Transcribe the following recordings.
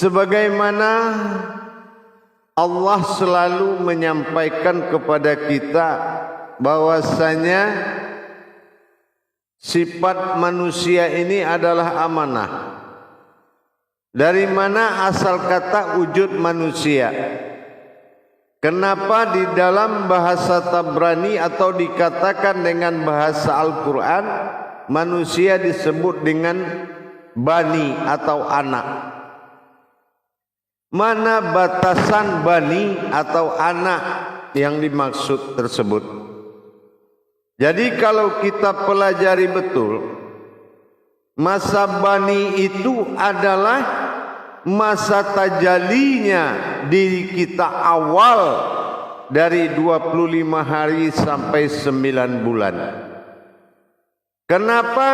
Sebagaimana Allah selalu menyampaikan kepada kita bahwasanya sifat manusia ini adalah amanah. Dari mana asal kata wujud manusia? Kenapa di dalam bahasa Tabrani atau dikatakan dengan bahasa Al-Quran manusia disebut dengan bani atau anak? Mana batasan bani atau anak yang dimaksud tersebut? Jadi kalau kita pelajari betul, masa bani itu adalah masa tajalinya diri kita awal dari 25 hari sampai 9 bulan. Kenapa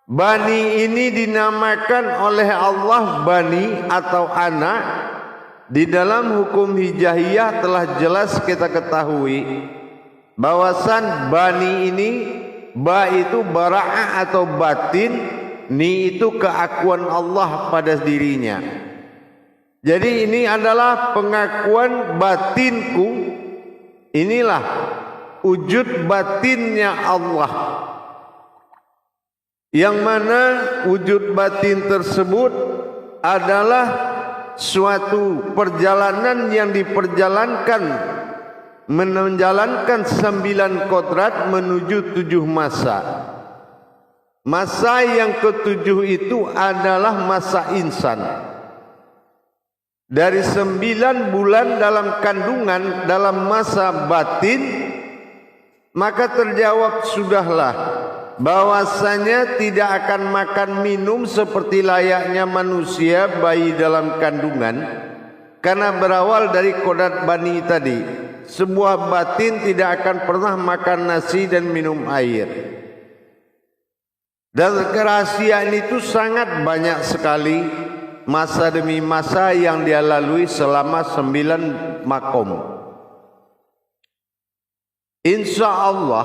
bani ini dinamakan oleh Allah bani atau anak? Di dalam hukum hijaiyah telah jelas kita ketahui bahwasan bani ini, ba itu bara'ah atau batin, ni itu keakuan Allah pada dirinya. Jadi ini adalah pengakuan batinku, inilah wujud batinnya Allah, yang mana wujud batin tersebut adalah suatu perjalanan yang diperjalankan, menjalankan 9 kodrat menuju 7 masa. Masa yang ketujuh itu adalah masa insan. Dari 9 bulan dalam kandungan, dalam masa batin, maka terjawab sudahlah bahwasanya tidak akan makan minum seperti layaknya manusia bayi dalam kandungan, karena berawal dari kodrat bani tadi. Sebuah batin tidak akan pernah makan nasi dan minum air. Dan kerahasiaan itu sangat banyak sekali, masa demi masa yang dia lalui selama 9 makom. Insya Allah,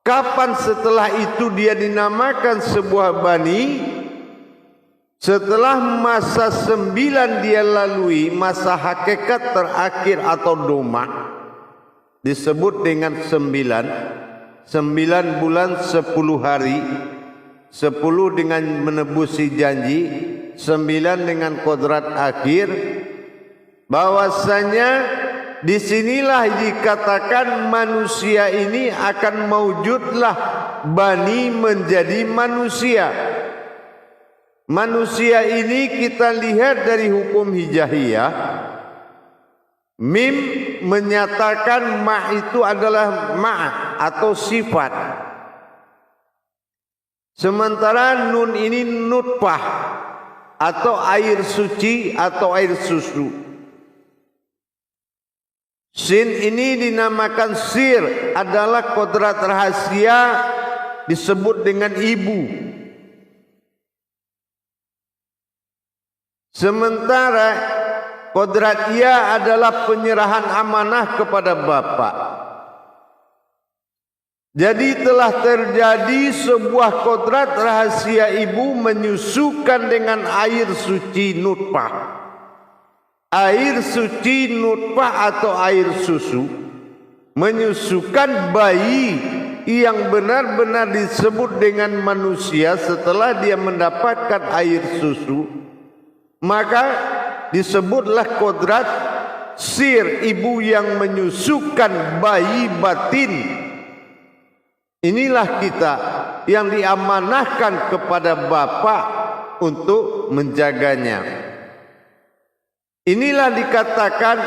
kapan setelah itu dia dinamakan sebuah bani? Setelah masa 9 dia lalui, masa hakikat terakhir atau doma, disebut dengan 9 bulan 10 hari, 10 dengan menebusi janji, 9 dengan kodrat akhir. Bahwasanya disinilah dikatakan manusia ini akan mewujudlah bani menjadi manusia. Manusia ini kita lihat dari hukum hijaiyah, mim menyatakan ma itu adalah ma atau sifat, sementara nun ini nutfah atau air suci atau air susu. Sin ini dinamakan sir, adalah kodrat rahasia, disebut dengan ibu. Sementara kodrat ia adalah penyerahan amanah kepada bapa. Jadi telah terjadi sebuah kodrat rahasia ibu menyusukan dengan air suci nutfah. Air suci nutfah atau air susu menyusukan bayi yang benar-benar disebut dengan manusia. Setelah dia mendapatkan air susu, maka disebutlah kodrat sir, ibu yang menyusukan bayi batin. Inilah kita yang diamanahkan kepada bapa untuk menjaganya. Inilah dikatakan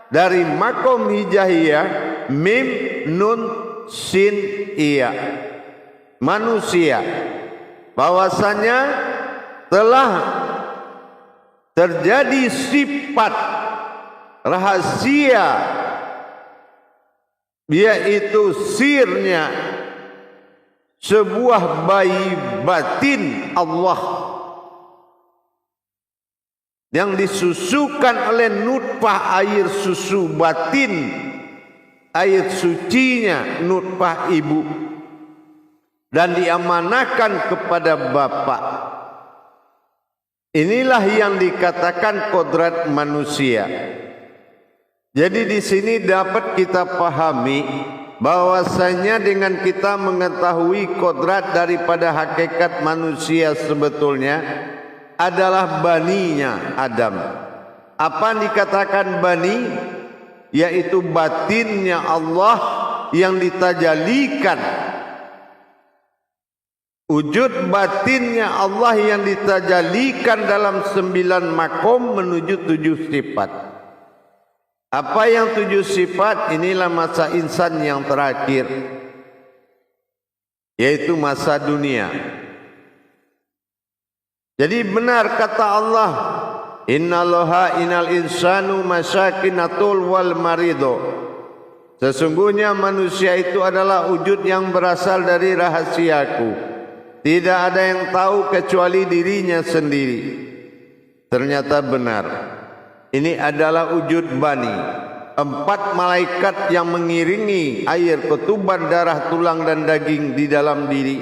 dari makom hijaiyah, mim nun sin iya, manusia, bahwasanya telah terjadi sifat rahasia, yaitu sirnya sebuah bayi batin Allah yang disusukan oleh nutfah air susu batin, air sucinya nutfah ibu, dan diamanahkan kepada bapa. Inilah yang dikatakan kodrat manusia. Jadi di sini dapat kita pahami bahwasanya dengan kita mengetahui kodrat daripada hakikat manusia sebetulnya adalah baninya Adam. Apa yang dikatakan bani? Yaitu batinnya Allah yang ditajalikan. Wujud batinnya Allah yang ditajalikan dalam 9 makom menuju 7 sifat. Apa yang 7 sifat? Inilah masa insan yang terakhir, yaitu masa dunia. Jadi benar kata Allah, innallaha innal insanu masyakinatul wal marido. Sesungguhnya manusia itu adalah wujud yang berasal dari rahasiaku. Tidak ada yang tahu kecuali dirinya sendiri. Ternyata benar. Ini adalah wujud bani. 4 malaikat yang mengiringi air ketuban darah tulang dan daging di dalam diri.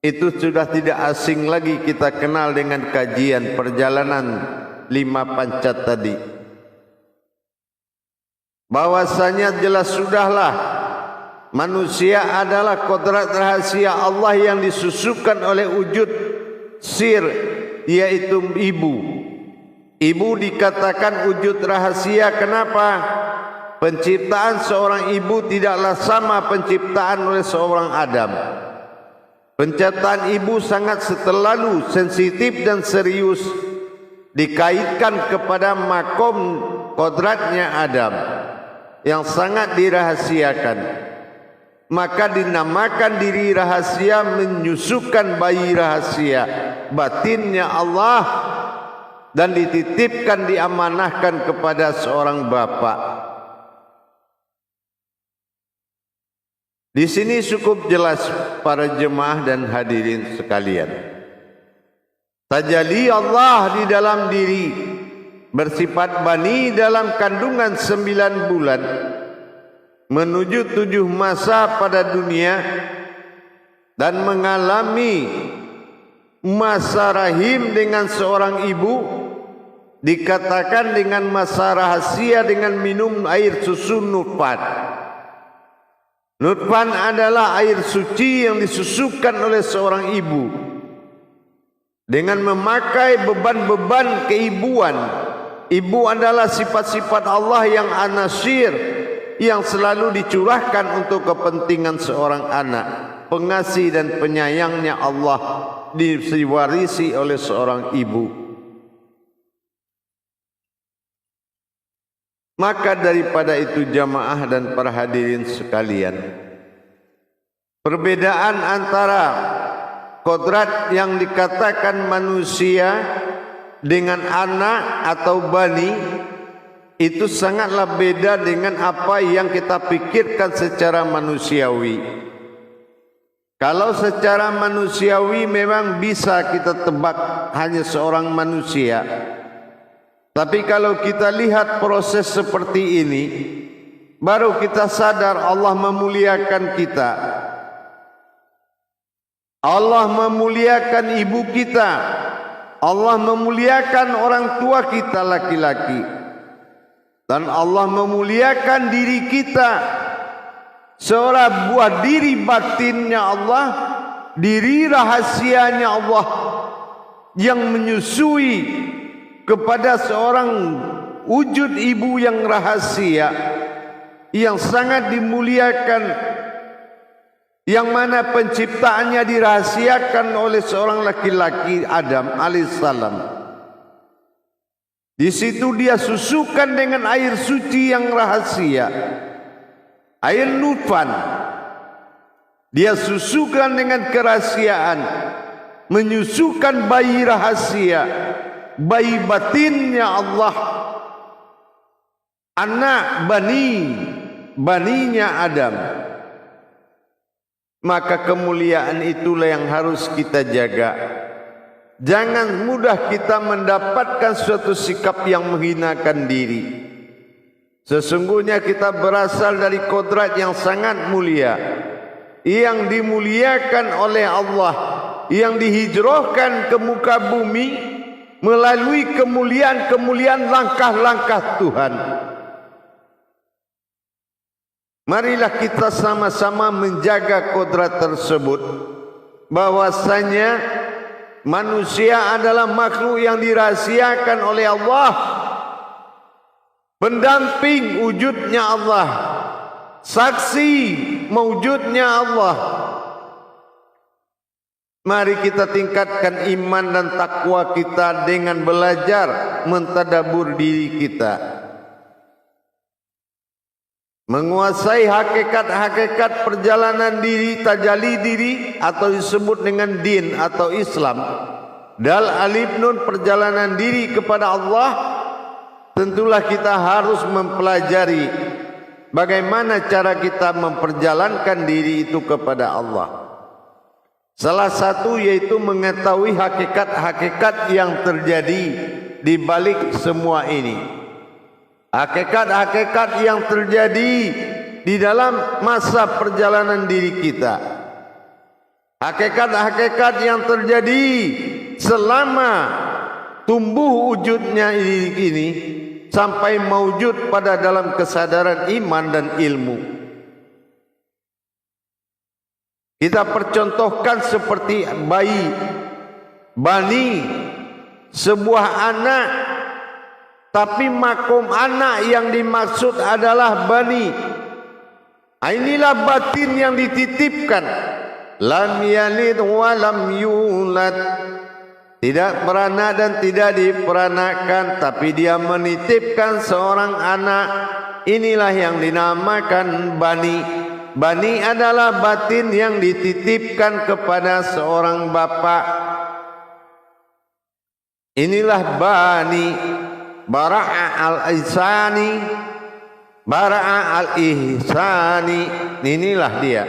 Itu sudah tidak asing lagi kita kenal dengan kajian perjalanan 5 pancat tadi. Bahwasanya jelas sudahlah, manusia adalah kodrat rahasia Allah yang disusukan oleh wujud sir, yaitu ibu. Ibu dikatakan wujud rahasia. Kenapa? Penciptaan seorang ibu tidaklah sama penciptaan oleh seorang Adam. Penciptaan ibu sangat terlalu sensitif dan serius, dikaitkan kepada makom kodratnya Adam yang sangat dirahasiakan. Maka dinamakan diri rahasia, menyusukan bayi rahasia batinnya Allah, dan dititipkan, diamanahkan kepada seorang bapa. Di sini cukup jelas para jemaah dan hadirin sekalian. Tajalli Allah di dalam diri bersifat bani dalam kandungan 9 bulan menuju 7 masa pada dunia dan mengalami masa rahim dengan seorang ibu, dikatakan dengan masa rahasia dengan minum air susu nutfah. Nutfah adalah air suci yang disusukan oleh seorang ibu dengan memakai beban-beban keibuan. Ibu adalah sifat-sifat Allah yang an-nasir, yang selalu dicurahkan untuk kepentingan seorang anak. Pengasih dan penyayangnya Allah diwarisi oleh seorang ibu. Maka daripada itu jamaah dan para hadirin sekalian, perbedaan antara kodrat yang dikatakan manusia dengan anak atau bani itu sangatlah beda dengan apa yang kita pikirkan secara manusiawi. Kalau secara manusiawi memang bisa kita tebak hanya seorang manusia. Tapi kalau kita lihat proses seperti ini, baru kita sadar Allah memuliakan kita. Allah memuliakan ibu kita. Allah memuliakan orang tua kita laki-laki. Dan Allah memuliakan diri kita. Seorang buah diri batinnya Allah, diri rahasianya Allah yang menyusui kepada seorang wujud ibu yang rahasia, yang sangat dimuliakan, yang mana penciptaannya dirahasiakan oleh seorang laki-laki Adam alaihissalam. Di situ dia susukan dengan air suci yang rahasia, air nutfah. Dia susukan dengan kerahasiaan, menyusukan bayi rahasia, bayi batinnya Allah, anak baninya Adam. Maka kemuliaan itulah yang harus kita jaga. Jangan mudah kita mendapatkan suatu sikap yang menghinakan diri. Sesungguhnya kita berasal dari kodrat yang sangat mulia, yang dimuliakan oleh Allah, yang dihijrahkan ke muka bumi melalui kemuliaan-kemuliaan langkah-langkah Tuhan. Marilah kita sama-sama menjaga kodrat tersebut, bahwasanya manusia adalah makhluk yang dirahasiakan oleh Allah, pendamping wujudnya Allah, saksi mewujudnya Allah. Mari kita tingkatkan iman dan takwa kita dengan belajar mentadabur diri kita, menguasai hakikat-hakikat perjalanan diri, tajalli diri, atau disebut dengan din atau Islam. Dal alif nun, perjalanan diri kepada Allah. Tentulah kita harus mempelajari bagaimana cara kita memperjalankan diri itu kepada Allah. Salah satu yaitu mengetahui hakikat-hakikat yang terjadi di balik semua ini. Hakikat-hakikat yang terjadi di dalam masa perjalanan diri kita. Hakikat-hakikat yang terjadi selama tumbuh wujudnya diri ini sampai mewujud pada dalam kesadaran iman dan ilmu. Kita percontohkan seperti bayi, bani, sebuah anak, tapi makom anak yang dimaksud adalah bani. Inilah batin yang dititipkan. Lam yalid wa lam yulad. Tidak beranak dan tidak diperanakan, tapi dia menitipkan seorang anak. Inilah yang dinamakan bani. Bani adalah batin yang dititipkan kepada seorang bapa. Inilah bani. Bara'a al-ihsani, bara'a al-ihsani. Inilah dia.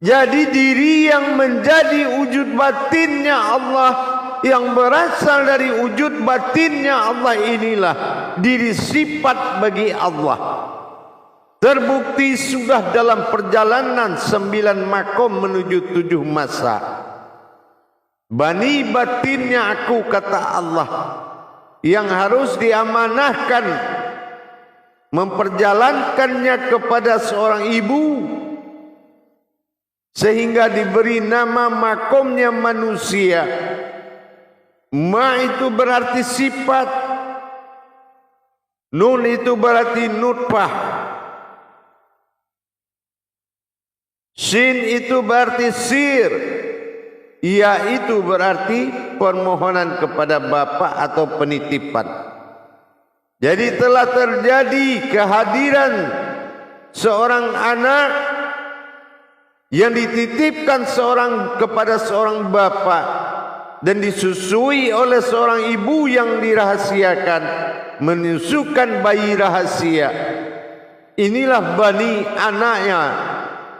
Jadi diri yang menjadi wujud batinnya Allah, yang berasal dari wujud batinnya Allah, inilah diri sifat bagi Allah. Terbukti sudah dalam perjalanan 9 makom menuju 7 masa. Bani batinnya aku, kata Allah, yang harus diamanahkan memperjalankannya kepada seorang ibu, sehingga diberi nama makomnya manusia. Ma itu berarti sifat, nun itu berarti nutfah, sin itu berarti sir, ya itu berarti permohonan kepada bapa atau penitipan. Jadi telah terjadi kehadiran seorang anak yang dititipkan kepada seorang bapa dan disusui oleh seorang ibu yang dirahasiakan, menyusukan bayi rahasia. Inilah bani, anaknya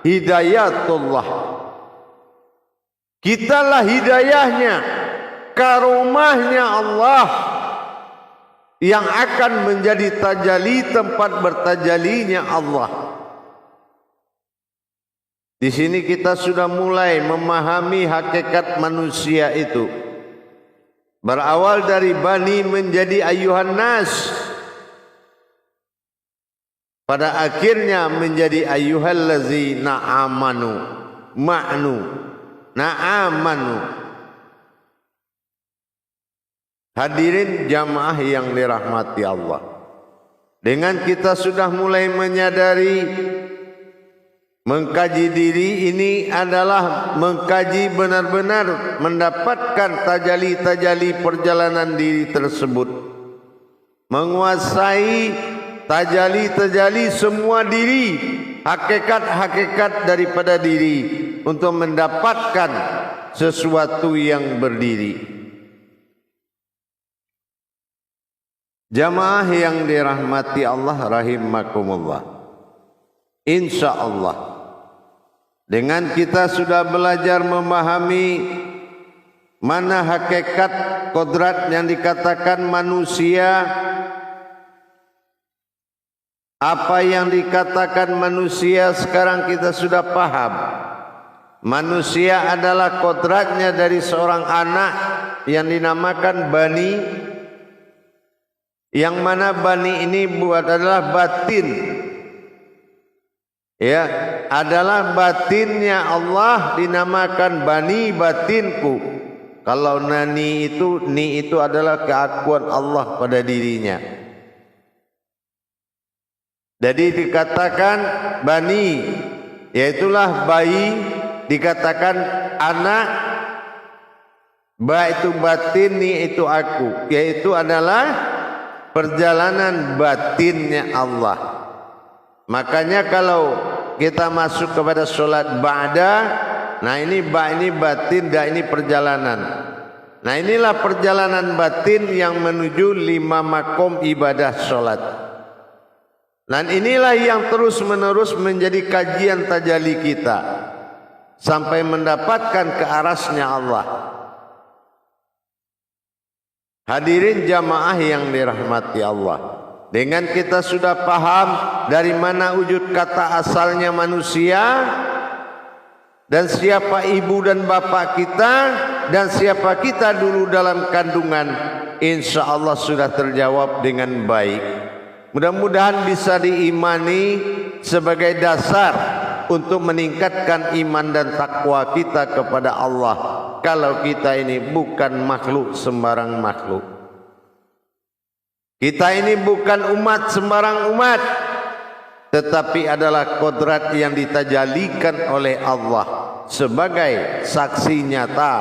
hidayatullah. Kitalah hidayahnya, karomahnya Allah yang akan menjadi tajalli, tempat bertajalinya Allah. Di sini kita sudah mulai memahami hakikat manusia itu. Berawal dari bani menjadi ayuhan nas, pada akhirnya menjadi ayyuhallazina amanu, ma'nu, na'amanu. Hadirin jamaah yang dirahmati Allah, dengan kita sudah mulai menyadari mengkaji diri ini adalah mengkaji benar-benar mendapatkan tajalli-tajalli perjalanan diri tersebut, menguasai tajalli-tajalli semua diri, hakikat-hakikat daripada diri, untuk mendapatkan sesuatu yang berdiri. Jamaah yang dirahmati Allah rahimakumullah, insya Allah dengan kita sudah belajar memahami mana hakikat kodrat yang dikatakan manusia. Apa yang dikatakan manusia sekarang kita sudah paham. Manusia adalah kodratnya dari seorang anak yang dinamakan Bani, yang mana Bani ini adalah batin, ya, adalah batinnya Allah, dinamakan Bani, batinku. Kalau nani itu, ni itu adalah keakuan Allah pada dirinya. Jadi dikatakan Bani, yaitulah bayi, dikatakan anak, ba itu batin, ni itu aku, yaitu adalah perjalanan batinnya Allah. Makanya kalau kita masuk kepada solat ba'da, nah ini ba ini batin, da ini perjalanan. Nah inilah perjalanan batin yang menuju 5 makom ibadah solat. Dan inilah yang terus menerus menjadi kajian tajalli kita sampai mendapatkan kearasnya Allah. Hadirin jamaah yang dirahmati Allah, dengan kita sudah paham dari mana wujud kata asalnya manusia, dan siapa ibu dan bapak kita, dan siapa kita dulu dalam kandungan, insya Allah sudah terjawab dengan baik. Mudah-mudahan bisa diimani sebagai dasar untuk meningkatkan iman dan takwa kita kepada Allah. Kalau kita ini bukan makhluk sembarang makhluk, kita ini bukan umat sembarang umat, tetapi adalah kodrat yang ditajalikan oleh Allah sebagai saksi nyata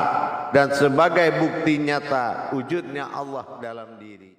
dan sebagai bukti nyata wujudnya Allah dalam diri.